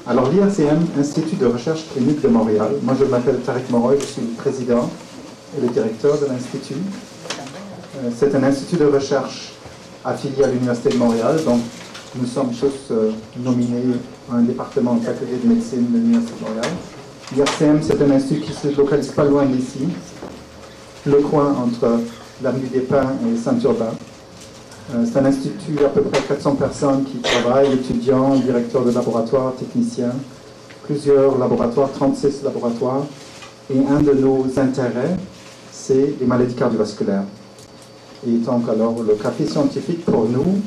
Alors l'IRCM, Institut de recherche clinique de Montréal. Moi je m'appelle Tariq Moroy, je suis le président et le directeur de l'Institut. C'est un institut de recherche affilié à l'Université de Montréal, donc nous sommes tous nominés à un département en faculté de médecine de l'Université de Montréal. L'IRCM, c'est un institut qui se localise pas loin d'ici, le coin entre l'avenue des Pins et Saint-Urbain. C'est un institut à peu près 400 personnes qui travaillent, étudiants, directeurs de laboratoires, techniciens, plusieurs laboratoires, 36 laboratoires. Et un de nos intérêts, c'est les maladies cardiovasculaires. Et donc alors le café scientifique pour nous,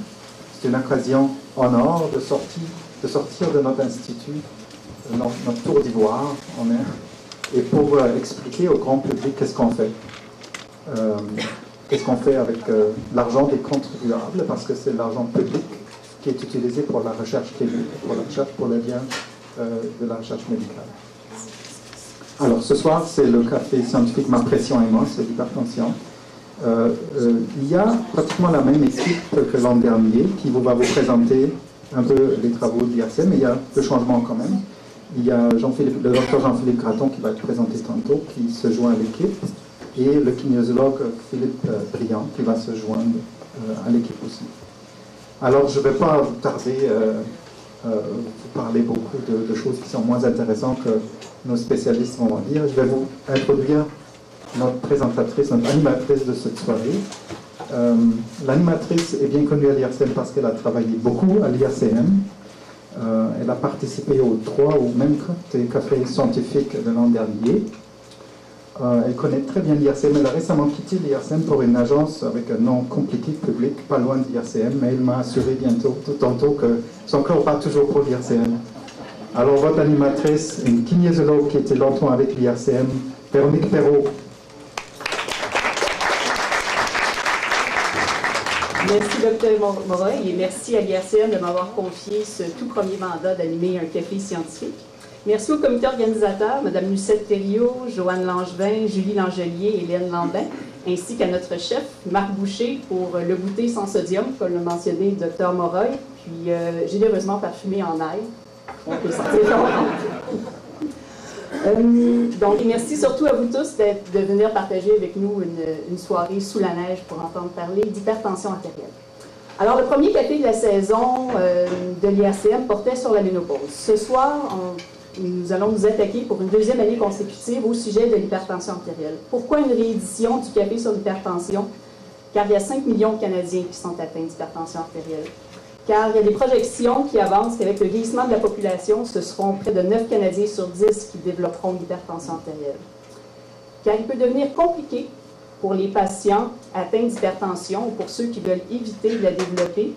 c'est une occasion en or de sortir de notre institut, de notre tour d'ivoire, et pour expliquer au grand public qu'est-ce qu'on fait. Qu'est-ce qu'on fait avec l'argent des contribuables, parce que c'est l'argent public qui est utilisé pour la recherche clinique, pour le bien de la recherche médicale. Alors ce soir, c'est le café scientifique Ma Pression et moi, c'est l'hypertension. Il y a pratiquement la même équipe que l'an dernier qui va vous présenter un peu les travaux de l'IRCM, mais il y a deux changements quand même. Il y a le docteur Jean-Philippe Gratton qui va être présenté tantôt, qui se joint à l'équipe, et le kinésiologue Philippe Briand qui va se joindre à l'équipe aussi. Alors je ne vais pas vous tarder, vous parler beaucoup de choses qui sont moins intéressantes que nos spécialistes vont en dire. Je vais vous introduire notre présentatrice, notre animatrice de cette soirée. L'animatrice est bien connue à l'IRCM parce qu'elle a travaillé beaucoup à l'IRCM. Elle a participé aux 3 ou même des cafés scientifiques de l'an dernier. Elle connaît très bien l'IRCM. Elle a récemment quitté l'IRCM pour une agence avec un nom compliqué, public, pas loin de l'IRCM, mais elle m'a assuré tantôt que son corps bat toujours pour l'IRCM. Alors votre animatrice, une kinésiologue qui était longtemps avec l'IRCM, Véronique Perrault. Merci Dr Moroy et merci à l'IRCM de m'avoir confié ce tout premier mandat d'animer un café scientifique. Merci au comité organisateur, Mme Lucette Thériault, Joanne Langevin, Julie Langelier et Hélène Lambin, ainsi qu'à notre chef, Marc Boucher, pour le goûter sans sodium, comme l'a mentionné Dr Moroy, puis généreusement parfumé en ail. On peut sentir donc, merci surtout à vous tous de venir partager avec nous une soirée sous la neige pour entendre parler d'hypertension artérielle. Alors, le premier café de la saison de l'IRCM portait sur la ménopause. Ce soir, nous allons nous attaquer pour une deuxième année consécutive au sujet de l'hypertension artérielle. Pourquoi une réédition du café sur l'hypertension? Car il y a 5 millions de Canadiens qui sont atteints d'hypertension artérielle. Car il y a des projections qui avancent qu'avec le vieillissement de la population, ce seront près de 9 Canadiens sur 10 qui développeront l'hypertension artérielle. Car il peut devenir compliqué pour les patients atteints d'hypertension ou pour ceux qui veulent éviter de la développer,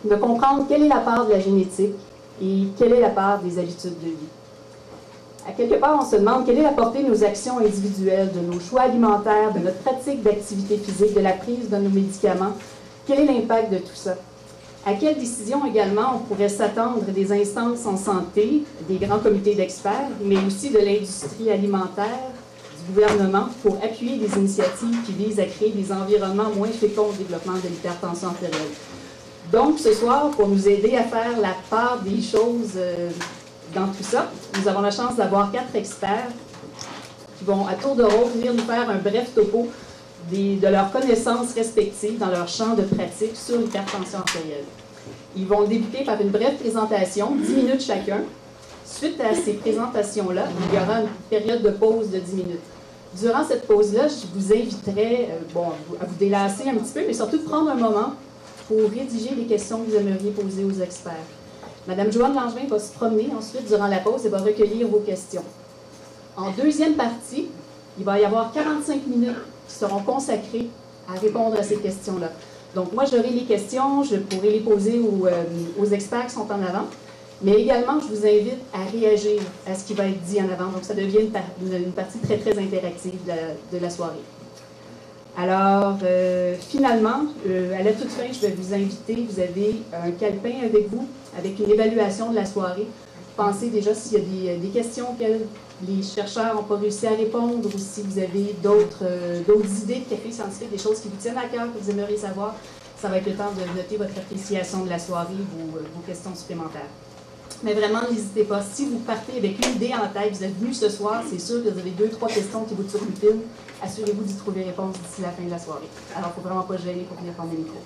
de comprendre quelle est la part de la génétique et quelle est la part des habitudes de vie. À quelque part, on se demande quelle est la portée de nos actions individuelles, de nos choix alimentaires, de notre pratique d'activité physique, de la prise de nos médicaments. Quel est l'impact de tout ça? À quelles décisions également on pourrait s'attendre des instances en santé, des grands comités d'experts, mais aussi de l'industrie alimentaire, du gouvernement, pour appuyer des initiatives qui visent à créer des environnements moins féconds au développement de l'hypertension artérielle. Donc, ce soir, pour nous aider à faire la part des choses dans tout ça, nous avons la chance d'avoir 4 experts qui vont à tour de rôle venir nous faire un bref topo de leurs connaissances respectives dans leur champ de pratique sur l'hypertension artérielle. Ils vont débuter par une brève présentation, 10 minutes chacun. Suite à ces présentations-là, il y aura une période de pause de 10 minutes. Durant cette pause-là, je vous inviterai à vous délasser un petit peu, mais surtout de prendre un moment pour rédiger les questions que vous aimeriez poser aux experts. Madame Joanne Langevin va se promener ensuite durant la pause et va recueillir vos questions. En deuxième partie, il va y avoir 45 minutes qui seront consacrées à répondre à ces questions-là. Donc, moi, j'aurai les questions, je pourrai les poser aux experts qui sont en avant, mais également, je vous invite à réagir à ce qui va être dit en avant. Donc, ça devient une partie très, très interactive de la soirée. Alors, finalement, à la toute fin, je vais vous inviter, vous avez un calepin avec vous, avec une évaluation de la soirée. Pensez déjà s'il y a des questions auxquelles les chercheurs n'ont pas réussi à répondre, ou si vous avez d'autres idées de café scientifique, des choses qui vous tiennent à cœur, que vous aimeriez savoir, ça va être le temps de noter votre appréciation de la soirée, vos questions supplémentaires. Mais vraiment, n'hésitez pas. Si vous partez avec une idée en tête, vous êtes venu ce soir, c'est sûr que vous avez 2-3 questions qui vous turlupinent. Assurez-vous d'y trouver réponse d'ici la fin de la soirée. Alors, il ne faut vraiment pas se gêner pour venir prendre le micro.